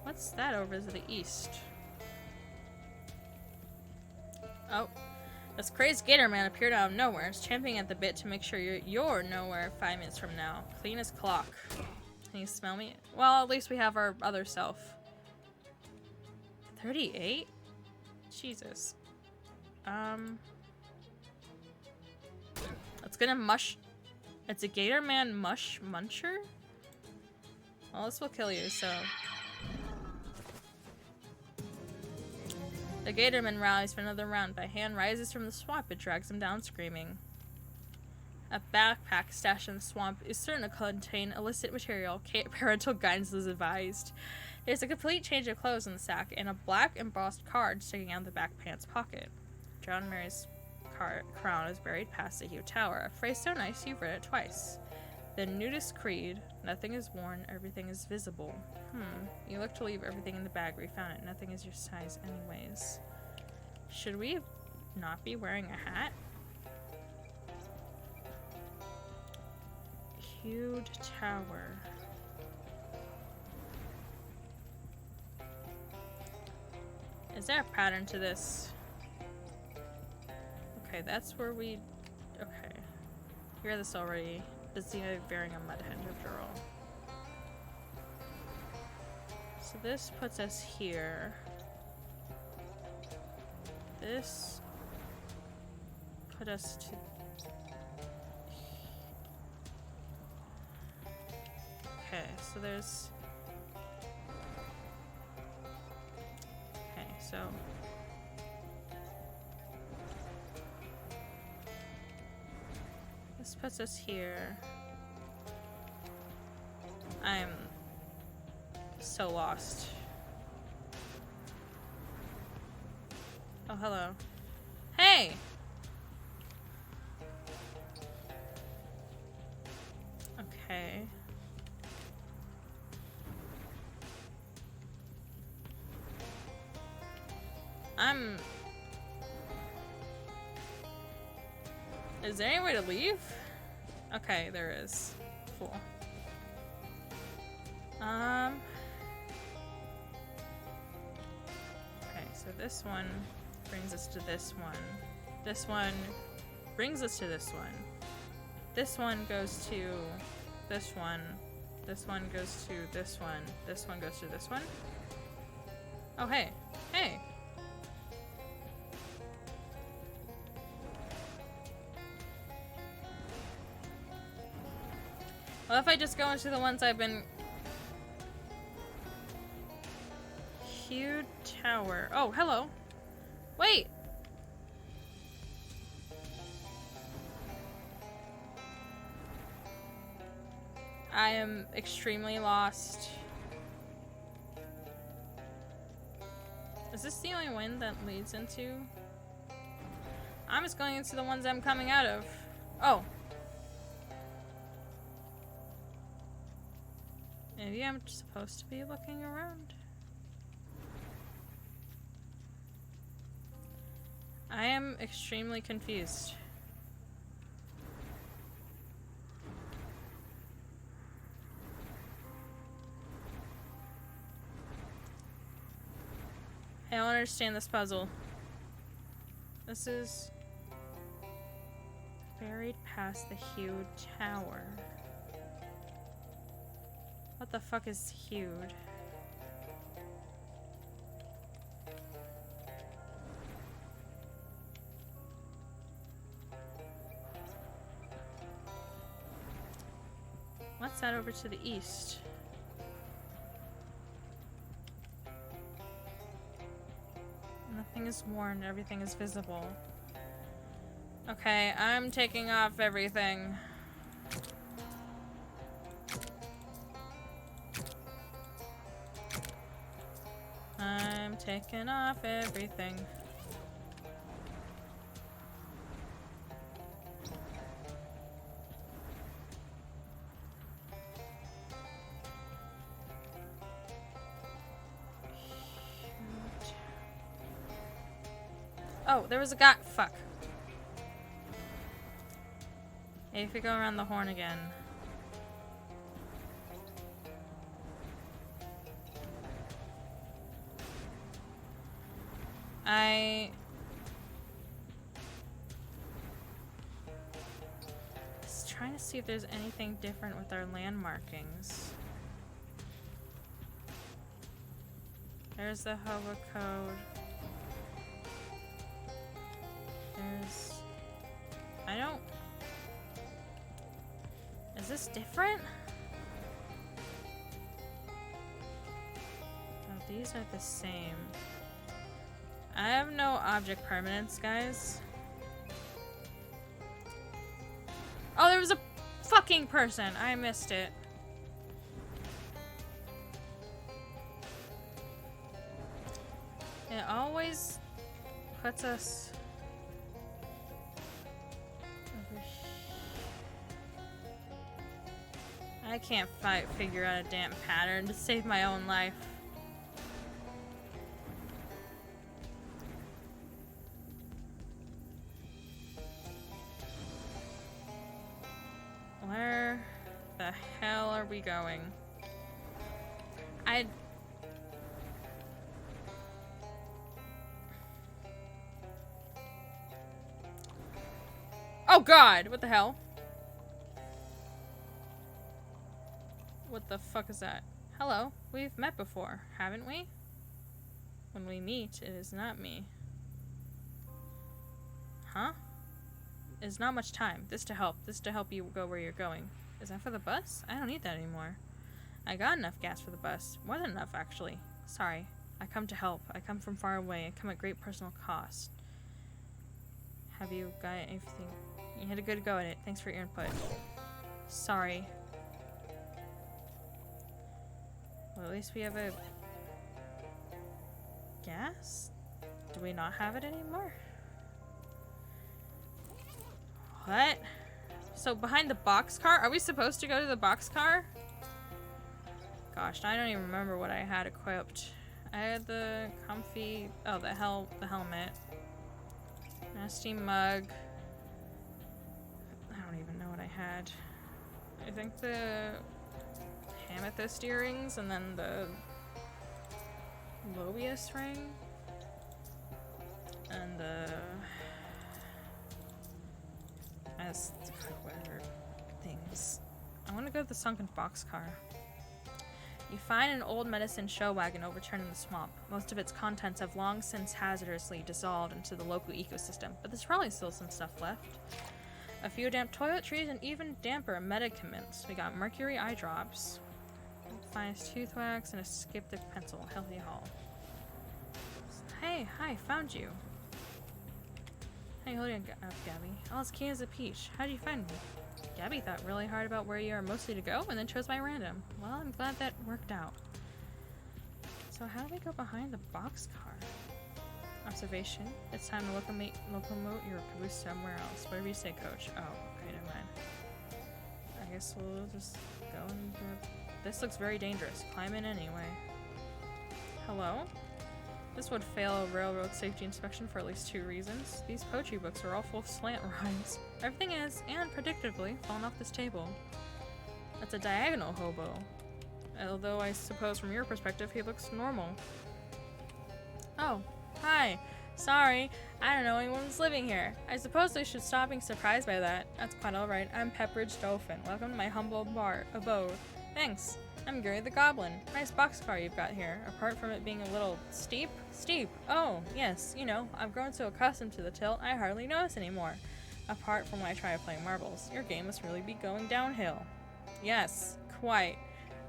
What's that over to the east? Oh. This crazed gator man appeared out of nowhere. It's champing at the bit to make sure you're nowhere 5 minutes from now. Clean as clock. Can you smell me? Well, at least we have our other self. 38? Jesus. It's gonna mush. It's a gator man muncher? Well, this will kill you, so. The gatorman rallies for another round. By hand rises from the swamp. It drags him down, screaming. A backpack stashed in the swamp is certain to contain illicit material. Parental guidance is advised. There's a complete change of clothes in the sack and a black embossed card sticking out of the back pants pocket. Drowned Mary's crown is buried past the huge tower. A phrase so nice you've read it twice. The nudist creed. Nothing is worn, everything is visible. You look to leave everything in the bag where you found it. Nothing is your size anyways. Should we not be wearing a hat? Huge tower. Is there a pattern to this? Okay, that's where we... Okay. Hear this already. Does he wearing a mud hen after all? So this puts us here. This put us to... Okay, so there's... Okay, so... This puts us here. I'm so lost. Oh, hello. Hey! Okay. Is there any way to leave? Okay, there is. Cool. Okay, so this one brings us to this one. This one brings us to this one. This one goes to this one. This one goes to this one. This one goes to this one. Oh, hey. Hey! Well, if I just go into the ones I've been... Huge tower. Oh, hello. Wait! I am extremely lost. Is this the only one that leads into? I'm just going into the ones I'm coming out of. Oh. Maybe I'm supposed to be looking around. I am extremely confused. I don't understand this puzzle. This is buried past the huge tower. What the fuck is huge? What's that over to the east? Nothing is worn, everything is visible. Okay, I'm taking off everything. I'm taking off everything. Oh, there was a guy. Fuck. Maybe if we go around the horn again. Just trying to see if there's anything different with our land markings. There's the hover code. Is this different? Oh, these are the same. I have no object permanence, guys. Oh, there was a fucking person. I missed it. It always puts us... I can't figure out a damn pattern to save my own life. going. Oh god! What the hell? What the fuck is that? Hello, we've met before, haven't we? When we meet, it is not me. Huh? It's not much time. This to help you go where you're going. Is that for the bus? I don't need that anymore. I got enough gas for the bus. More than enough, actually. Sorry. I come to help. I come from far away. I come at great personal cost. Have you got anything? You had a good go at it. Thanks for your input. Sorry. Well, at least we have a... gas? Do we not have it anymore? What? So behind the boxcar? Are we supposed to go to the boxcar? Gosh, I don't even remember what I had equipped. I had the comfy... oh, the helmet. Nasty mug. I don't even know what I had. I think the amethyst earrings and then the Lobius ring. And the... whatever things. I want to go to the sunken boxcar. You find an old medicine show wagon overturned in the swamp. Most of its contents have long since hazardously dissolved into the local ecosystem, but there's probably still some stuff left. A few damp toiletries and even damper medicaments. We got mercury eye drops, finest tooth wax, and a skeptic pencil. Healthy haul. Hey, hi, found you. Hey, hold on up, Gabby. Oh, as keen as a peach. How'd you find me? Gabby thought really hard about where you are mostly to go, and then chose my random. Well, I'm glad that worked out. So how do we go behind the boxcar? Observation. It's time to locomote your caboose somewhere else. Whatever you say, coach. Oh, okay, never mind. I guess we'll just go and do... This looks very dangerous. Climb in anyway. Hello? This would fail a railroad safety inspection for at least 2 reasons. These poetry books are all full of slant rhymes. Everything is, and predictably, fallen off this table. That's a diagonal hobo. Although I suppose from your perspective he looks normal. Oh, hi. Sorry, I don't know anyone's living here. I suppose I should stop being surprised by that. That's quite alright. I'm Pepperidge Dolphin. Welcome to my humble abode. Thanks. I'm Gary the Goblin. Nice boxcar you've got here. Apart from it being a little steep. Steep? Oh, yes. You know, I've grown so accustomed to the tilt, I hardly notice anymore. Apart from when I try to play marbles. Your game must really be going downhill. Yes, quite.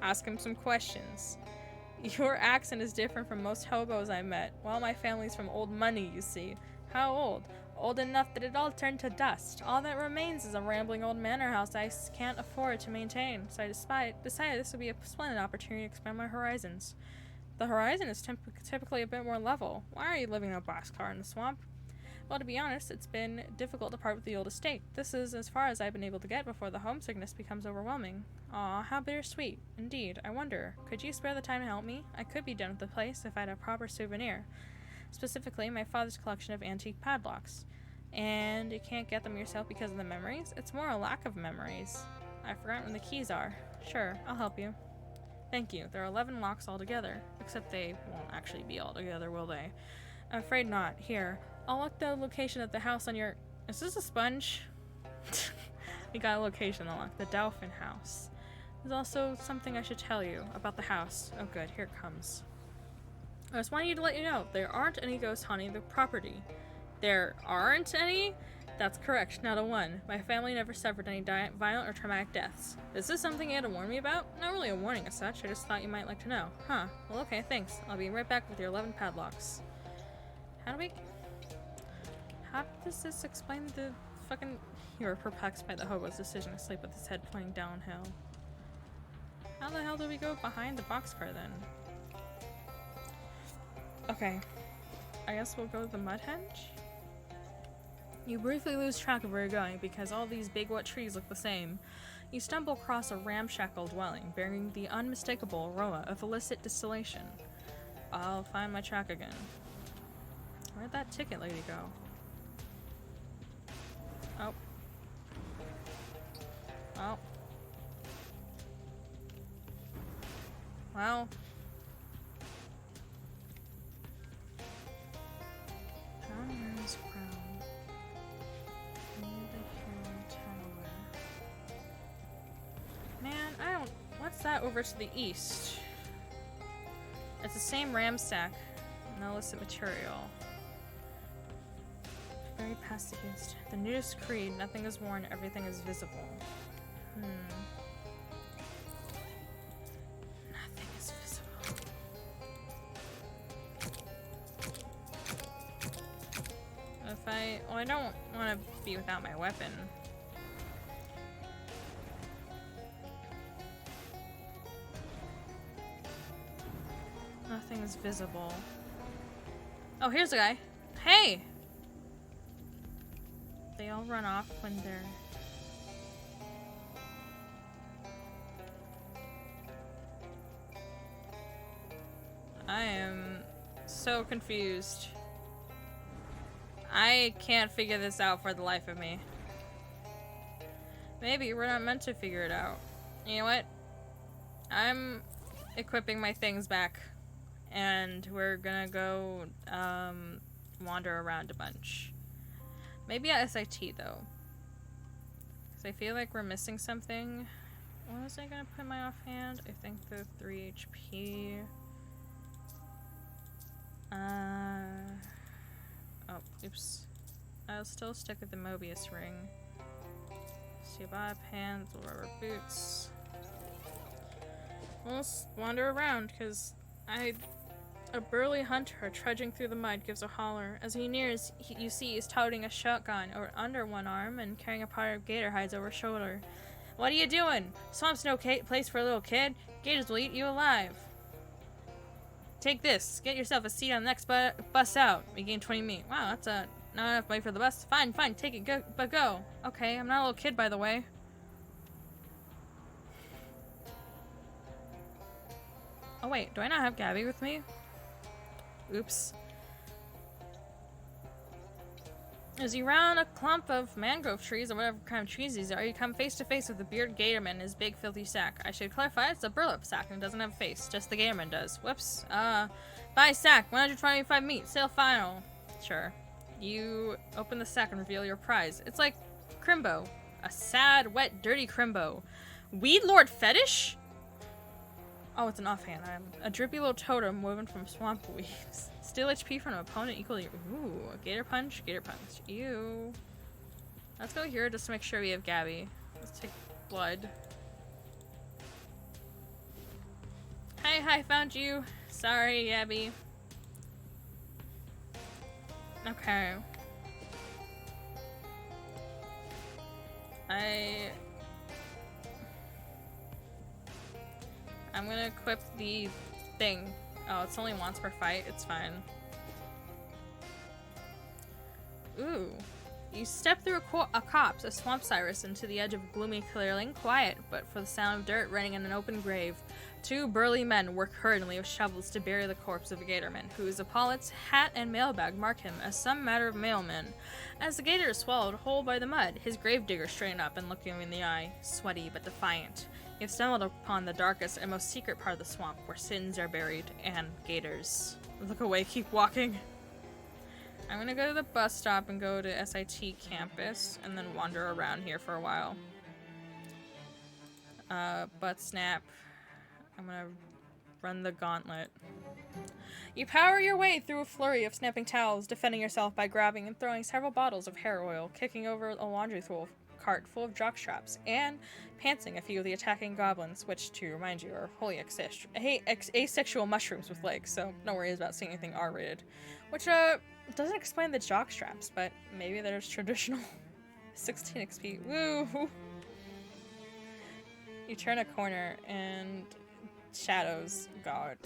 Ask him some questions. Your accent is different from most hobos I met. Well, my family's from old money, you see. How old? Old enough that it all turned to dust. All that remains is a rambling old manor house I can't afford to maintain, so I decided this would be a splendid opportunity to expand my horizons. The horizon is typically a bit more level. Why are you living in a boxcar in the swamp? Well, to be honest, it's been difficult to part with the old estate. This is as far as I've been able to get before the homesickness becomes overwhelming. Aw, how bittersweet. Indeed, I wonder, could you spare the time to help me? I could be done with the place if I had a proper souvenir. Specifically, my father's collection of antique padlocks. And you can't get them yourself because of the memories? It's more a lack of memories. I've forgotten where the keys are. Sure, I'll help you. Thank you. There are 11 locks altogether. Except they won't actually be all together, will they? I'm afraid not. Here, I'll look the location of the house on your... Is this a sponge? We got a location unlocked. The Dolphin House. There's also something I should tell you about the house. Oh good, here it comes. I just wanted to let you know, there aren't any ghosts haunting the property. There aren't any? That's correct, not a one. My family never suffered any violent or traumatic deaths. Is this something you had to warn me about? Not really a warning as such, I just thought you might like to know. Huh, well okay, thanks. I'll be right back with your 11 padlocks. How does this explain the fucking... You were perplexed by the hobo's decision to sleep with his head pointing downhill. How the hell do we go behind the boxcar then? Okay, I guess we'll go to the mud henge? You briefly lose track of where you're going because all these big wet trees look the same. You stumble across a ramshackle dwelling bearing the unmistakable aroma of illicit distillation. I'll find my track again. Where'd that ticket lady go? Oh. Oh. Well. Power's crown. Man, I don't. What's that over to the east? It's the same ram stack. No illicit material. Very past against. The nudist creed. Nothing is worn. Everything is visible. Nothing is visible. If I... Well, I don't want to be without my weapon. Nothing is visible. Oh, here's a guy. Hey! They all run off when they're... I am so confused. I can't figure this out for the life of me. Maybe we're not meant to figure it out. You know what? I'm equipping my things back. And we're gonna go wander around a bunch. Maybe at SIT though. Because I feel like we're missing something. What was I gonna put in my offhand? I think the 3 HP. Oh, oops. I'll still stick with the Mobius ring. Ciabatta pants, rubber boots. We'll wander around, because a burly hunter trudging through the mud gives a holler. As he nears, you see he's toting a shotgun under one arm and carrying a pile of gator hides over his shoulder. What are you doing? Swamp's no place for a little kid. Gators will eat you alive. Take this. Get yourself a seat on the next bus out. We gain 20 meat. Wow, that's not enough money for the bus. Fine, take it, go, but go. Okay, I'm not a little kid, by the way. Oh wait, do I not have Gabby with me? Oops. As you round a clump of mangrove trees, or whatever kind of trees these are, you come face to face with the bearded gatorman and his big filthy sack. I should clarify, it's a burlap sack and it doesn't have a face, just the gatorman does. Whoops. Buy sack, 125 meat, sale final. Sure. You open the sack and reveal your prize. It's like Crimbo. A sad, wet, dirty Crimbo. Weed Lord Fetish? Oh, it's an offhand item. A drippy little totem woven from swamp weeds. Steal HP from an opponent equally. Ooh, a gator punch, gator punch. Ew. Let's go here just to make sure we have Gabby. Let's take blood. Hi, found you. Sorry, Gabby. Okay. I'm gonna equip the thing. Oh, it's only once per fight. It's fine. Ooh. You step through a copse, a swamp cyrus, into the edge of a gloomy clearing, quiet, but for the sound of dirt running in an open grave. 2 burly men work hurriedly with shovels to bury the corpse of a gatorman, whose epaulets, hat, and mailbag mark him as some matter of mailman. As the gator is swallowed whole by the mud, his gravedigger straightened up and looked him in the eye, sweaty but defiant. You have stumbled upon the darkest and most secret part of the swamp, where sins are buried, and gators. Look away, keep walking. I'm gonna go to the bus stop and go to SIT campus, and then wander around here for a while. Butt snap. I'm gonna run the gauntlet. You power your way through a flurry of snapping towels, defending yourself by grabbing and throwing several bottles of hair oil, kicking over a laundry cart full of jockstraps, and pantsing a few of the attacking goblins, which, to remind you, are wholly asexual mushrooms with legs, so no worries about seeing anything R-rated. Which, doesn't explain the jockstraps, but maybe there's traditional. 16 XP. Woo! You turn a corner, and shadows. God.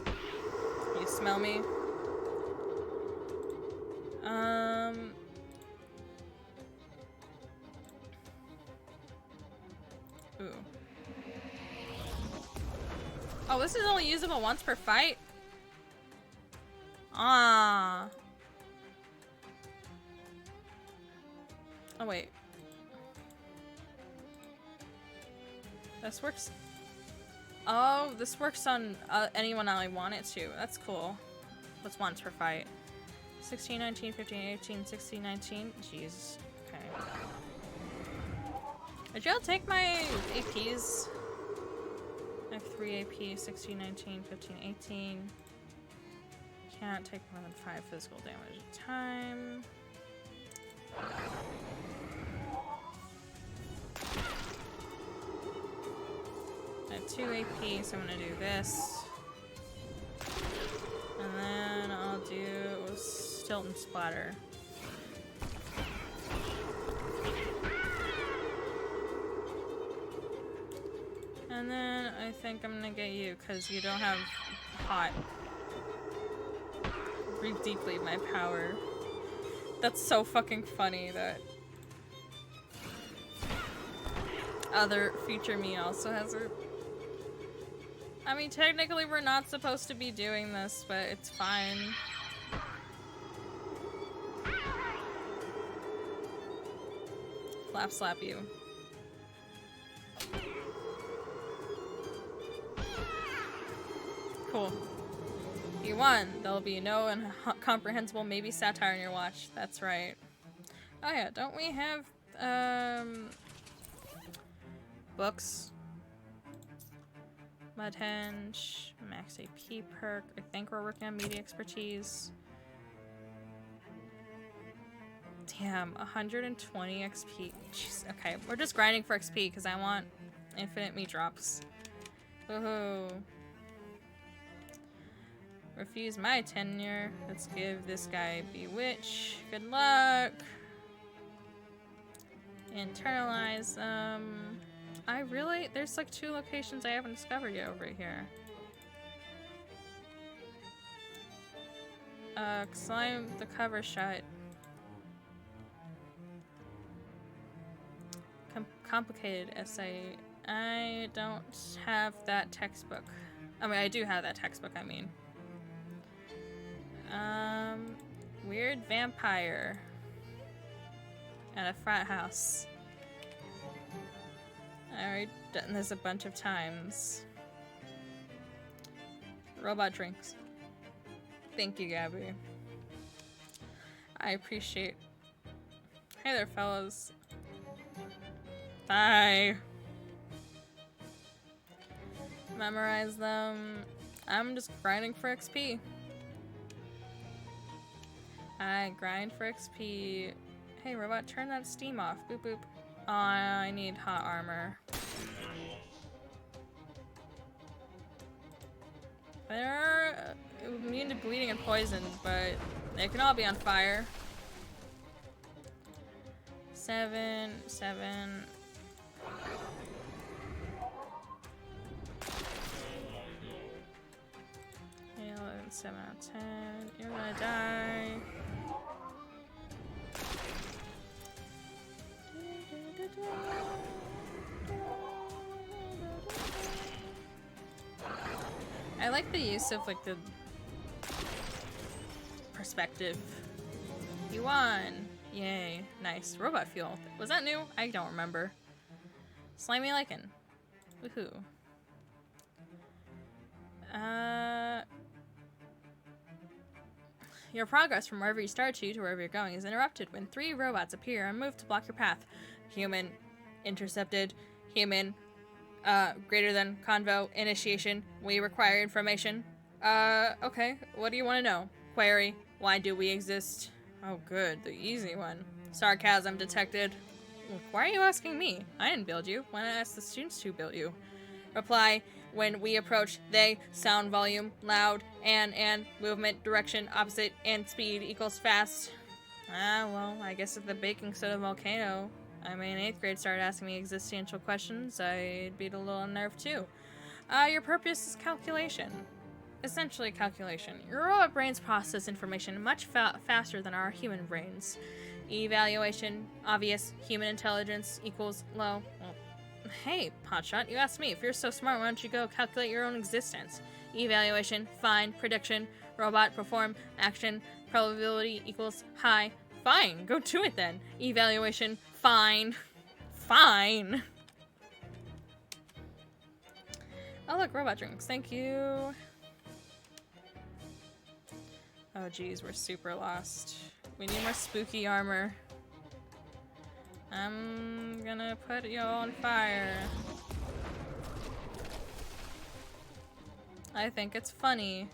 You smell me? Ooh. Oh, this is only usable once per fight? Ah. Oh, wait. This works. Oh, this works on anyone I want it to. That's cool. What's once per fight? 16, 19, 15, 18, 16, 19. Jeez. Okay. Would y'all take my APs? I have 3 AP, 16, 19, 15, 18. Can't take more than 5 physical damage at a time. I have 2 AP, so I'm gonna do this. And then I'll do Stilt and Splatter. And then I think I'm gonna get you, because you don't have hot. Breathe deeply, my power. That's so fucking funny that other feature me also has it. I mean, technically we're not supposed to be doing this, but it's fine. Flap slap you. Cool. You won. There'll be no incomprehensible maybe satire in your watch. That's right. Oh yeah, don't we have books? Mudhenge, max AP perk. I think we're working on media expertise. Damn, 120 XP. Jeez, okay, we're just grinding for XP because I want infinite meat drops. Woohoo. Refuse my tenure. Let's give this guy Bewitch. Good luck. Internalize. There's like 2 locations I haven't discovered yet over here. Slime the cover shut. Complicated essay. I don't have that textbook. I mean, I do have that textbook, I mean. Weird vampire at a frat house. I already done this a bunch of times. Robot drinks. Thank you, Gabby. I appreciate. Hey there, fellas. Bye. Memorize them. I'm just grinding for XP. I grind for XP. Hey, robot, turn that steam off. Boop boop. Oh, I need hot armor. They're immune to bleeding and poison, but they can all be on fire. 7, 7. 7 out of 10. You're gonna die. I like the use of like the perspective. You won! Yay. Nice. Robot fuel. Was that new? I don't remember. Slimy lichen. Woohoo. Your progress from wherever you started to wherever you're going is interrupted when 3 robots appear and move to block your path. Human. Intercepted. Human. Greater than. Convo. Initiation. We require information. Okay. What do you want to know? Query. Why do we exist? Oh, good. The easy one. Sarcasm detected. Why are you asking me? I didn't build you. Why not ask the students who built you? Reply. When we approach, they, sound volume, loud, and, movement, direction, opposite, and speed equals fast. Ah, well, I guess if the baking soda volcano, I mean, 8th grade started asking me existential questions, I'd be a little unnerved too. Your purpose is calculation. Essentially calculation. Your robot brains process information much faster than our human brains. Evaluation, obvious, human intelligence equals low. Well, hey, Hotshot, you asked me. If you're so smart, why don't you go calculate your own existence? Evaluation, fine, prediction, robot, perform, action, probability equals high. Fine, go do it then. Evaluation, fine. Fine. Oh look, robot drinks. Thank you. Oh geez, we're super lost. We need more spooky armor. I'm gonna put you on fire. I think it's funny.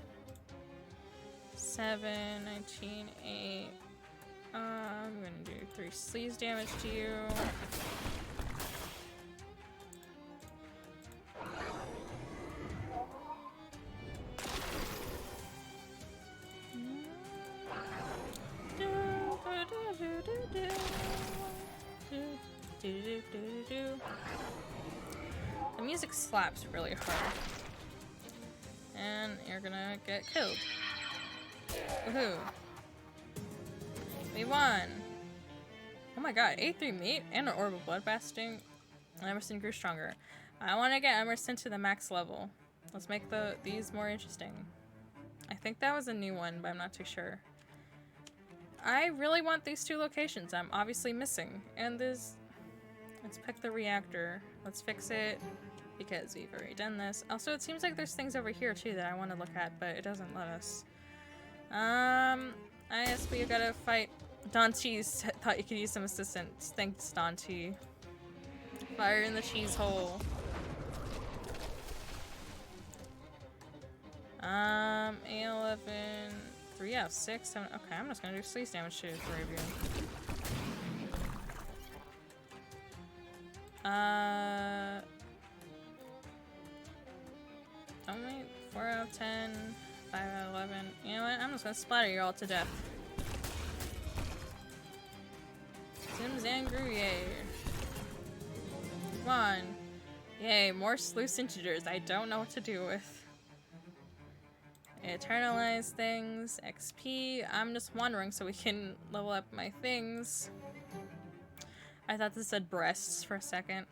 7, 19, 8. I'm gonna do 3 sleaze damage to you. The music slaps really hard. And you're gonna get killed. Woohoo. We won! Oh my god, 83 meat and an orb of blood fasting. Emerson grew stronger. I want to get Emerson to the max level. Let's make these more interesting. I think that was a new one, but I'm not too sure. I really want these 2 locations I'm obviously missing. And there's... Let's pick the reactor. Let's fix it, because we've already done this. Also, it seems like there's things over here too that I want to look at, but it doesn't let us. I guess we gotta fight. Don Cheese thought you could use some assistance. Thanks, Don T. Fire in the cheese hole. A11, 3 out of 6, 7. Okay, I'm just gonna do sleaze damage to the 3 of you. Only 4 out of 10, 5 out of 11. You know what? I'm just gonna splatter you all to death. Sims and Gruyere. Come on. Yay, more sluice integers I don't know what to do with. Eternalize things, XP. I'm just wandering so we can level up my things. I thought this said breasts for a second.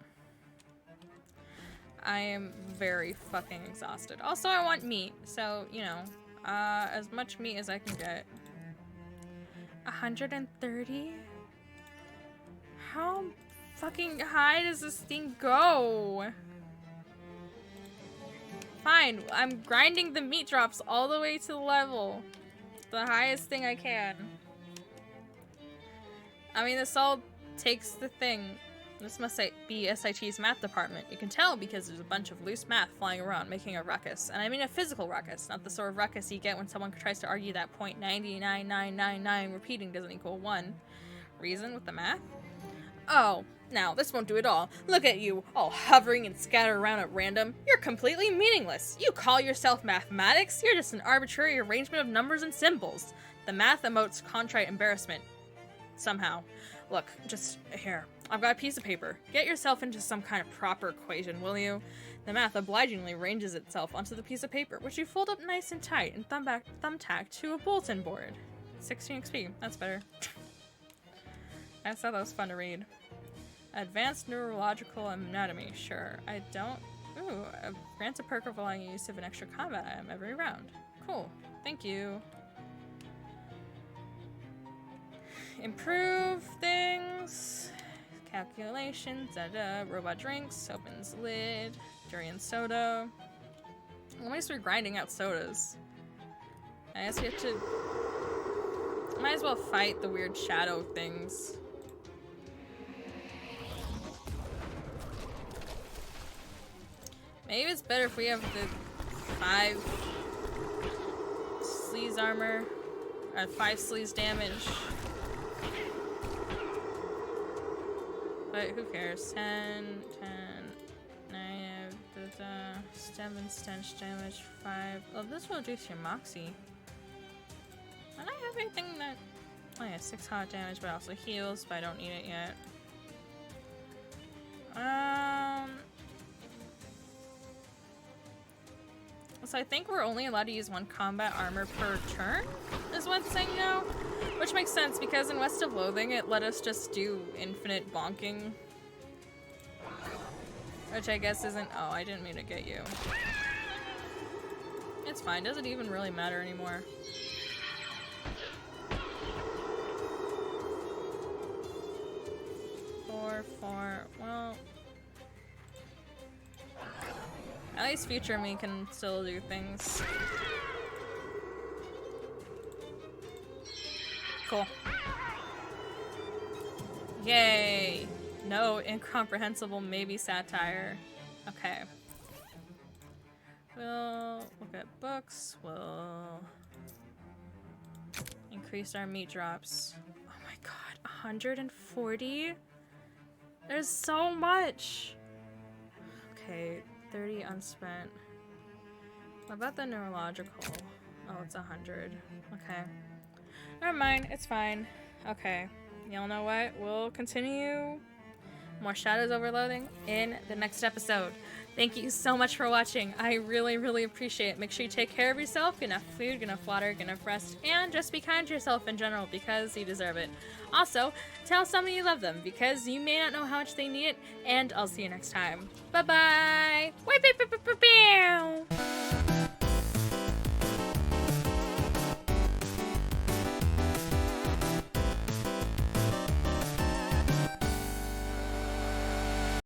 I am very fucking exhausted. Also, I want meat, so, you know, as much meat as I can get. 130? How fucking high does this thing go? Fine, I'm grinding the meat drops all the way to the level. The highest thing I can. I mean, this all takes the thing. This must be SIT's math department. You can tell because there's a bunch of loose math flying around making a ruckus. And I mean a physical ruckus, not the sort of ruckus you get when someone tries to argue that 0.99999 repeating doesn't equal 1. Reason with the math? Oh, now this won't do it all. Look at you, all hovering and scattered around at random. You're completely meaningless. You call yourself mathematics? You're just an arbitrary arrangement of numbers and symbols. The math emotes contrite embarrassment. Somehow. Look, just here. I've got a piece of paper. Get yourself into some kind of proper equation, will you? The math obligingly arranges itself onto the piece of paper, which you fold up nice and tight and thumbtack to a bulletin board. 16 XP. That's better. I thought that was fun to read. Advanced neurological anatomy. Sure. I don't... Ooh. Grants a perk of allowing use of an extra combat item every round. Cool. Thank you. Improve things. Calculations. Robot drinks. Opens lid. Durian soda. At least we're grinding out sodas. I guess we have to... Might as well fight the weird shadow things. Maybe it's better if we have the 5 sleaze armor. Or 5 sleaze damage. But who cares? 10, 9, 7 stench damage, 5. Oh, this will reduce your moxie. I don't have anything that... Oh yeah, 6 hot damage, but also heals, but I don't need it yet. So I think we're only allowed to use 1 combat armor per turn, is what it's saying now. Which makes sense, because in West of Loathing, it let us just do infinite bonking. Which I guess isn't... Oh, I didn't mean to get you. It's fine, doesn't even really matter anymore. Four, well... At least future me can still do things. Cool. Yay! No incomprehensible maybe satire. Okay. We'll look at books. We'll increase our meat drops. Oh my god, 140? There's so much! Okay, 30 unspent. What about the neurological? Oh, it's 100. Okay. Never mind, it's fine. Okay. Y'all know what? We'll continue more Shadows over Loathing in the next episode. Thank you so much for watching. I really, really appreciate it. Make sure you take care of yourself, get enough food, get enough water, get enough rest, and just be kind to yourself in general because you deserve it. Also, tell somebody you love them because you may not know how much they need it, and I'll see you next time. Bye-bye!